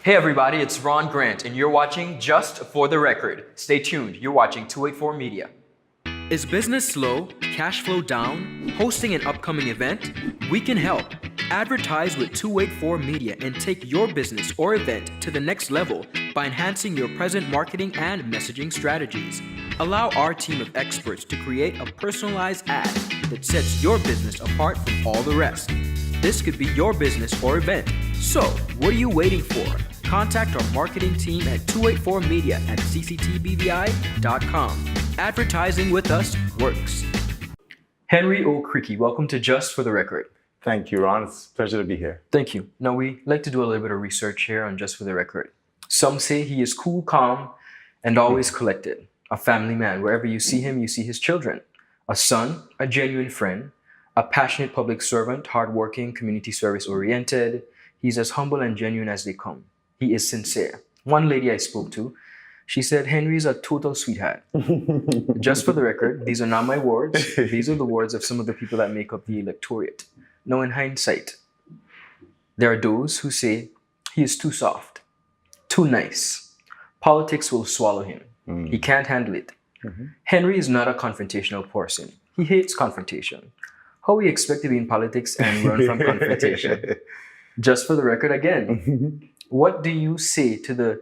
Hey everybody, it's Ronn Grant, and you're watching Just for the Record. Stay tuned, you're watching 284 Media. Is business slow, cash flow down, hosting an upcoming event? We can help. Advertise with 284 Media and take your business or event to the next level by enhancing your present marketing and messaging strategies. Allow our team of experts to create a personalized ad that sets your business apart from all the rest. This could be your business or event. So, what are you waiting for? Contact our marketing team at 284media@cctbvi.com. Advertising with us works. Henry O. Creque, welcome to Just for the Record. Thank you, Ron. It's a pleasure to be here. Thank you. Now, we like to do a little bit of research here on Just for the Record. Some say he is cool, calm, and always collected. A family man. Wherever you see him, you see his children. A son, a genuine friend, a passionate public servant, hardworking, community service oriented. He's as humble and genuine as they come. He is sincere. One lady I spoke to, she said, Henry's a total sweetheart. Just for the record, these are not my words. These are the words of some of the people that make up the electorate. Now, in hindsight, there are those who say he is too soft, too nice. Politics will swallow him. He can't handle it. Henry is not a confrontational person. He hates confrontation. How we expect to be in politics and run from confrontation? Just for the record again, what do you say to the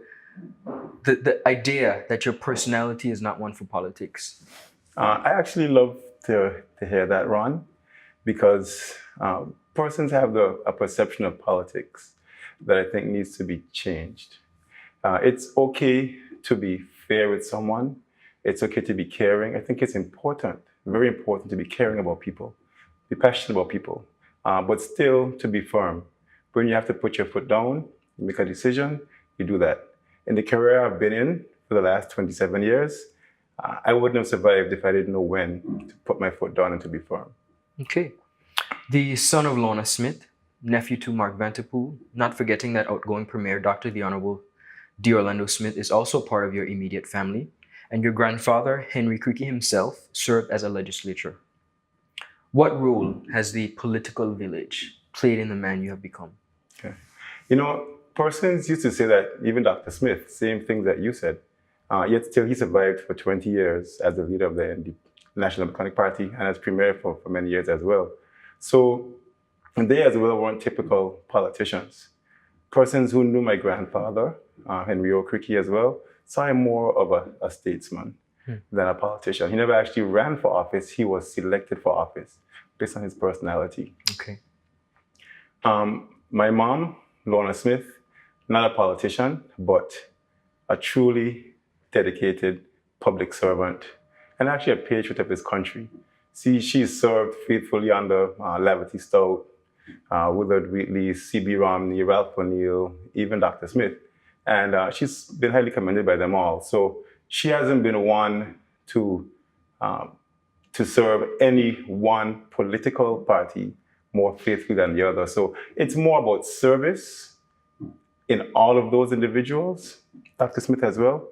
idea that your personality is not one for politics? I actually love to hear that, Ron, because persons have a perception of politics that I think needs to be changed. It's okay to be fair with someone. It's okay to be caring. I think it's important, very important to be caring about people, be passionate about people, but still to be firm. When you have to put your foot down, make a decision, you do that. In the career I've been in for the last 27 years, I wouldn't have survived if I didn't know when to put my foot down and to be firm. Okay. The son of Lorna Smith, nephew to Mark Vanterpool, not forgetting that outgoing Premier, Dr. the Honorable D. Orlando Smith, is also part of your immediate family. And your grandfather, Henry Creque himself, served as a legislator. What role has the political village played in the man you have become? Okay. You know, persons used to say that, even Dr. Smith, same thing that you said, yet still he survived for 20 years as the leader of the NDP, National Democratic Party, and as premier for many years as well. So they as well weren't typical politicians. Persons who knew my grandfather, Henry O. Creque as well, saw him more of a statesman than a politician. He never actually ran for office. He was selected for office based on his personality. Okay. My mom, Lorna Smith, not a politician, but a truly dedicated public servant and actually a patriot of his country. See, she served faithfully under Lavity Stout, Willard Wheatley, C.B. Romney, Ralph O'Neill, even Dr. Smith. And she's been highly commended by them all. So she hasn't been one to serve any one political party more faithfully than the other. So it's more about service in all of those individuals, Dr. Smith as well.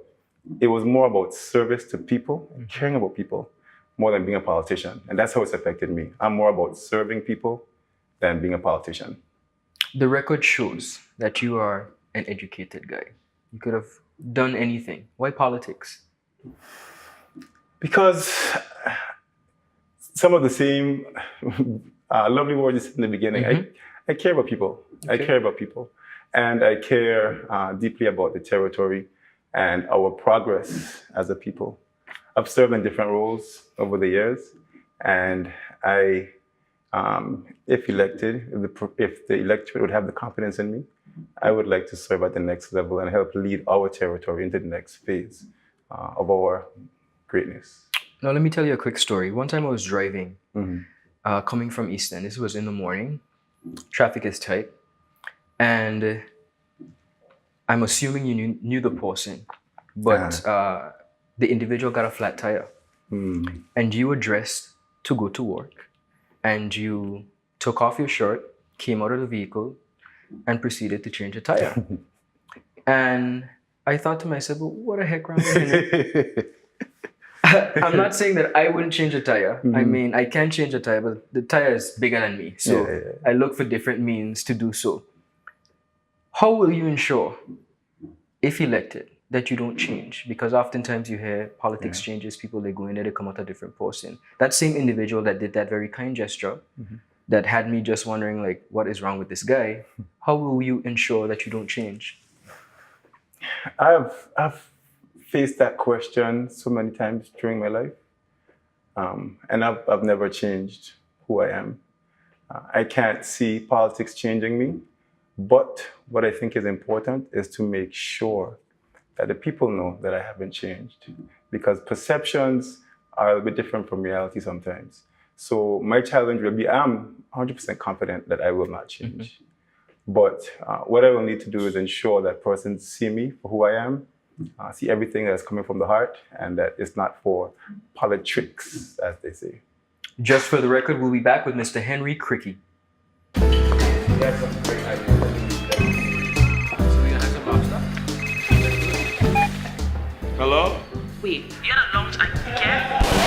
It was more about service to people and caring about people more than being a politician. And that's how it's affected me. I'm more about serving people than being a politician. The record shows that you are an educated guy. You could have done anything. Why politics? Because some of the same lovely words in the beginning. I care about people. Okay. I care about people. And I care deeply about the territory and our progress as a people. I've served in different roles over the years. And I, if elected, if the electorate would have the confidence in me, I would like to serve at the next level and help lead our territory into the next phase of our greatness. Now, let me tell you a quick story. One time I was driving, coming from East End. This was in the morning. Traffic is tight. And I'm assuming you knew the person, but the individual got a flat tire. And you were dressed to go to work. And you took off your shirt, came out of the vehicle, and proceeded to change a tire. And I thought to myself, well, what the heck wrong with him? I'm not saying that I wouldn't change a tire. I mean, I can change a tire, but the tire is bigger than me. So I look for different means to do so. How will you ensure, if elected, that you don't change? Because oftentimes you hear politics changes, people, they go in there, they come out a different person. That same individual that did that very kind gesture, that had me just wondering, like, what is wrong with this guy? How will you ensure that you don't change? I've faced that question so many times during my life, and I've never changed who I am. I can't see politics changing me, but what I think is important is to make sure that the people know that I haven't changed, because perceptions are a bit different from reality sometimes. So my challenge will be, I'm 100% confident that I will not change. But what I will need to do is ensure that persons see me for who I am, see everything that's coming from the heart, and that it's not for politics, as they say. Just for the record, we'll be back with Mr. Henry Creque. That's a great idea. So we're gonna have some lobster? Hello? Wait, you had a lunch again?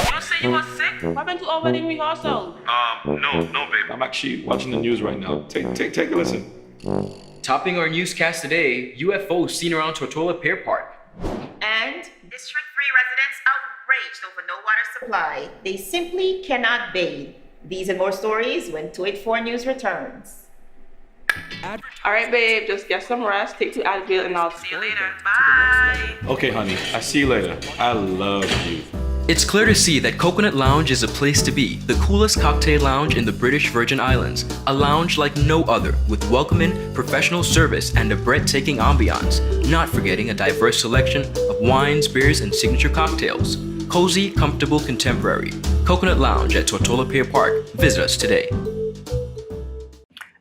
You don't say you were sick? What happened to over the rehearsal? No, babe. I'm actually watching the news right now. Take a listen. Topping our newscast today, UFOs seen around Tortola Pier Park. And District 3 residents outraged over no water supply. They simply cannot bathe. These and more stories when 284 News returns. All right, babe, just get some rest, take 2 Advil, and I'll see you later. Bye. Okay, honey. I see you later. I love you. It's clear to see that Coconut Lounge is a place to be, the coolest cocktail lounge in the British Virgin Islands. A lounge like no other, with welcoming, professional service, and a breathtaking ambiance. Not forgetting a diverse selection of wines, beers, and signature cocktails. Cozy, comfortable, contemporary. Coconut Lounge at Tortola Pier Park. Visit us today.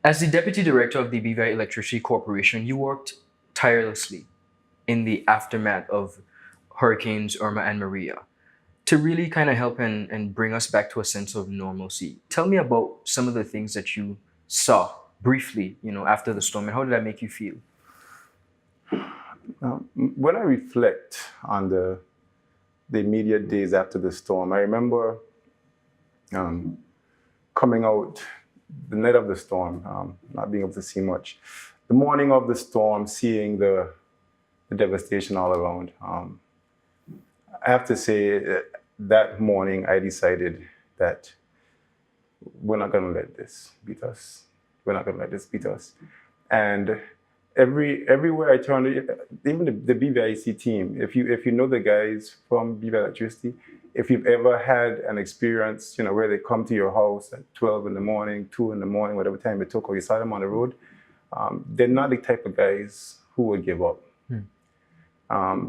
As the Deputy Director of the BVI Electricity Corporation, you worked tirelessly in the aftermath of Hurricanes Irma and Maria to really kind of help and bring us back to a sense of normalcy. Tell me about some of the things that you saw briefly, after the storm, and how did that make you feel? When I reflect on the immediate days after the storm, I remember coming out the night of the storm, not being able to see much. The morning of the storm, seeing the devastation all around. I have to say that morning I decided that we're not going to let this beat us. We're not going to let this beat us. And everywhere I turned, even the BVIC team, if you know the guys from BVI Electricity, if you've ever had an experience, where they come to your house at 12 in the morning, 2 in the morning, whatever time it took, or you saw them on the road, they're not the type of guys who would give up.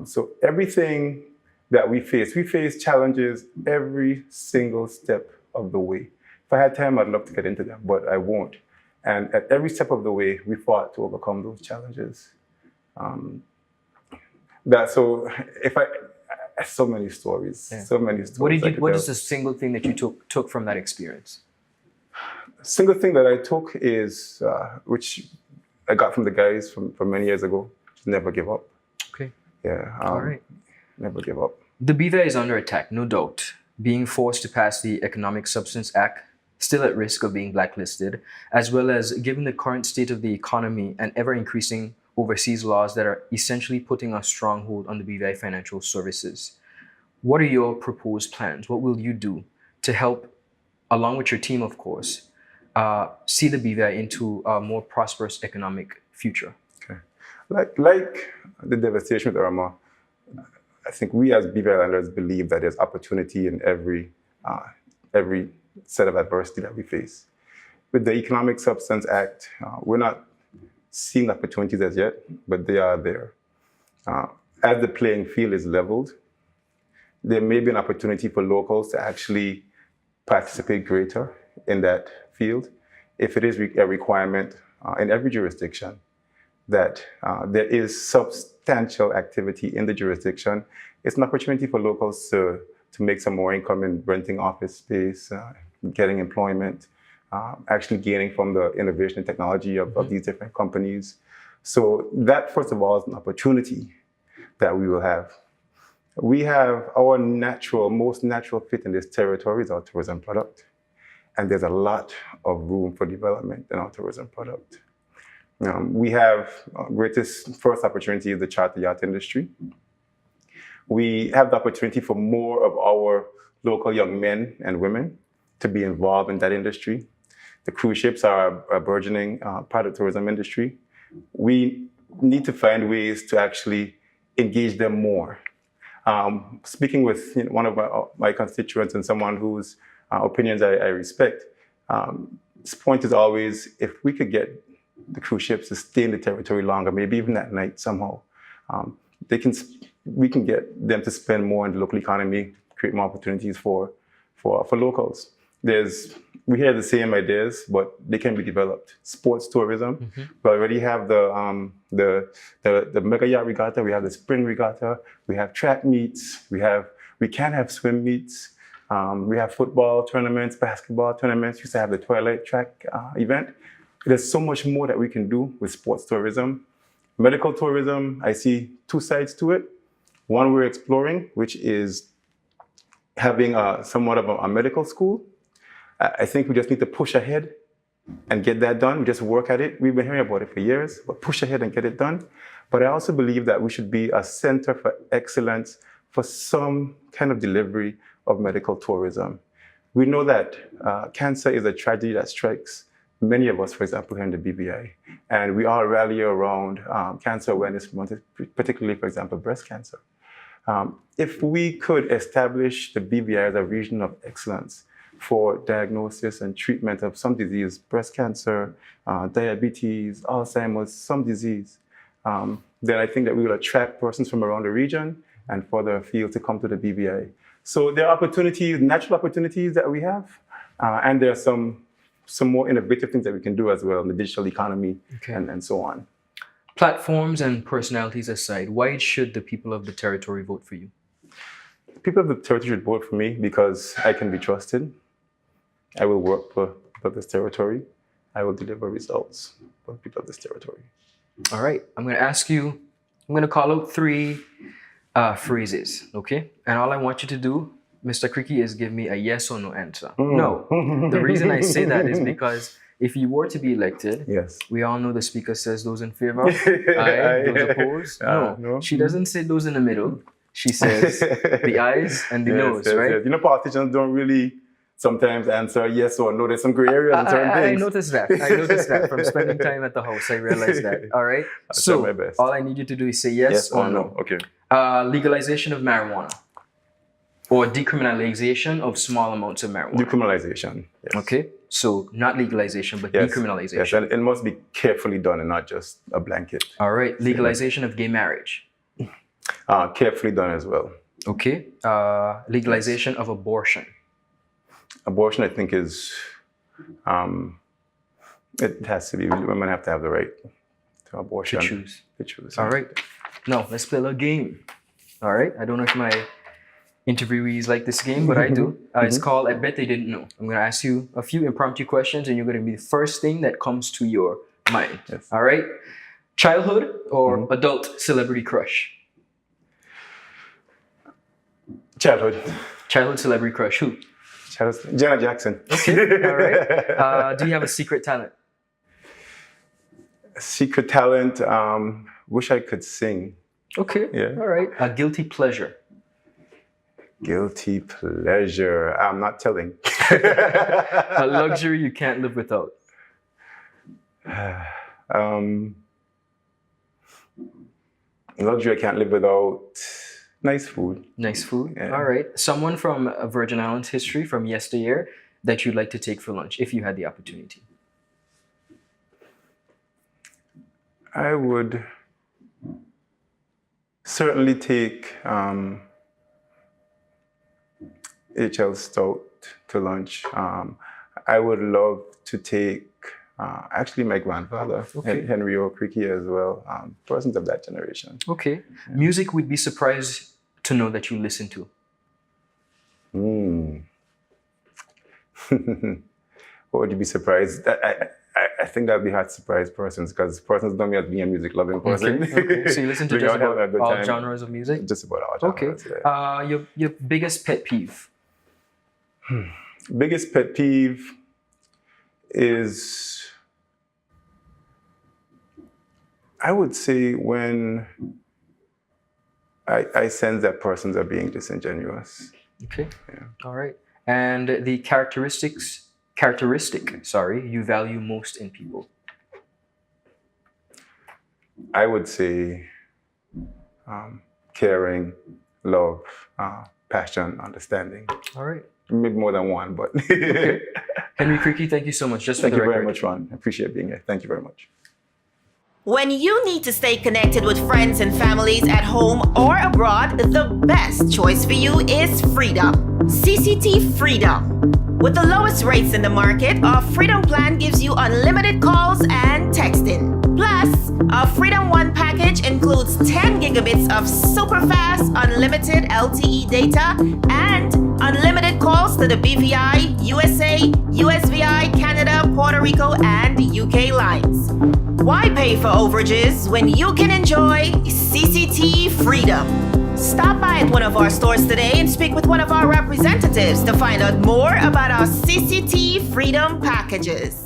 So everything that we face challenges every single step of the way. If I had time, I'd love to get into them, but I won't. And at every step of the way, we fought to overcome those challenges. So many stories, so many stories. What is the single thing that you took from that experience? Single thing that I took is, which I got from the guys from many years ago, never give up. Okay. Yeah. All right. Never give up. The BVI is under attack, no doubt. Being forced to pass the Economic Substance Act, still at risk of being blacklisted, as well as given the current state of the economy and ever-increasing overseas laws that are essentially putting a stronghold on the BVI financial services. What are your proposed plans? What will you do to help, along with your team, of course, see the BVI into a more prosperous economic future? Okay. Like the devastation with Irma, I think we as BVI Islanders believe that there's opportunity in every set of adversity that we face. With the Economic Substance Act, we're not seeing opportunities as yet, but they are there. As the playing field is leveled, there may be an opportunity for locals to actually participate greater in that field if it is a requirement in every jurisdiction that there is substantial activity in the jurisdiction. It's an opportunity for locals to make some more income in renting office space, getting employment, actually gaining from the innovation and technology of these different companies. So that, first of all, is an opportunity that we will have. We have our most natural fit in this territory is our tourism product. And there's a lot of room for development in our tourism product. We have greatest first opportunity is the charter yacht industry. We have the opportunity for more of our local young men and women to be involved in that industry. The cruise ships are a burgeoning part of the tourism industry. We need to find ways to actually engage them more. Speaking with one of my constituents and someone whose opinions I respect, this point is always, if we could get the cruise ships to stay in the territory longer, maybe even at night somehow, we can get them to spend more in the local economy, create more opportunities for locals. We hear the same ideas, but they can be developed. Sports tourism. We already have the mega yacht regatta. We have the spring regatta. We have track meets. We can have swim meets. We have football tournaments, basketball tournaments. We used to have the Twilight track event. There's so much more that we can do with sports tourism. Medical tourism, I see two sides to it. One we're exploring, which is having somewhat of a medical school. I think we just need to push ahead and get that done. We just work at it. We've been hearing about it for years, but push ahead and get it done. But I also believe that we should be a center for excellence for some kind of delivery of medical tourism. We know that cancer is a tragedy that strikes many of us, for example, here in the BVI. And we all rally around cancer awareness month, particularly, for example, breast cancer. If we could establish the BVI as a region of excellence for diagnosis and treatment of some disease, breast cancer, diabetes, Alzheimer's, some disease, then I think that we will attract persons from around the region and further afield to come to the BVI. So there are opportunities, natural opportunities that we have, and there are some more innovative things that we can do as well in the digital economy and so on. Platforms and personalities aside, why should the people of the territory vote for you? People of the territory should vote for me because I can be trusted. I will work for people of this territory. I will deliver results for people of this territory. All right, I'm going to call out three phrases, okay? And all I want you to do, Mr. Creque, is give me a yes or no answer. No. The reason I say that is because if you were to be elected, we all know the speaker says those in favor, aye, those opposed, no. She doesn't say those in the middle. She says the ayes and the noes, right? Yes. You know, politicians don't really sometimes answer yes or no. There's some gray areas in certain things. I noticed that. From spending time at the house, I realized that. All right? So all I need you to do is say yes or no. Okay. Legalization of marijuana or decriminalization of small amounts of marijuana. Decriminalization, yes. Okay, so not legalization, but decriminalization. Yes, and it must be carefully done and not just a blanket. All right, legalization of gay marriage. Carefully done as well. Okay, legalization of abortion. Abortion, I think, is, it has to be, women have to have the right to abortion. To choose. Yeah. All right, now let's play a little game. All right, I don't know if my interviewees like this game, but I do. It's called I Bet They Didn't Know. I'm going to ask you a few impromptu questions and you're going to be the first thing that comes to your mind. Yes. All right, childhood or adult celebrity crush? Childhood Celebrity crush, who? Janet Jackson. Okay, all right. Do you have a secret talent? Secret talent, wish I could sing. Okay, Yeah. All right. A guilty pleasure? Guilty pleasure, I'm not telling. A luxury you can't live without? Luxury I can't live without. Nice food. Nice food. Yeah. All right. Someone from Virgin Islands history from yesteryear that you'd like to take for lunch if you had the opportunity? I would certainly take H.L. Stout to lunch. I would love to take actually my grandfather, Henry O. Creque as well, persons of that generation. Okay. Yeah. Music we'd be surprised to know that you listen to? What would you be surprised? I think that'd be hard to surprise persons because persons know me as being a music loving person. Okay. So you listen to just about all genres of music? Just about all genres. Okay. Yeah. Your biggest pet peeve? Biggest pet peeve is I would say when I sense that persons are being disingenuous. Okay. Yeah. All right. And the characteristic, you value most in people. I would say caring, love, passion, understanding. All right. Maybe more than one, but. Okay. Henry Creque, thank you so much. Just for Thank the you record. very much, Ron. I appreciate being here. Thank you very much. When you need to stay connected with friends and families at home or abroad, the best choice for you is Freedom. CCT Freedom. With the lowest rates in the market, our Freedom plan gives you unlimited calls and texting. Plus, our Freedom One package includes 10 gigabits of super fast, unlimited LTE data and unlimited calls to the BVI, USA, USVI, Canada, Puerto Rico, and UK lines. Why pay for overages when you can enjoy CCT Freedom? Stop by at one of our stores today and speak with one of our representatives to find out more about our CCT Freedom packages.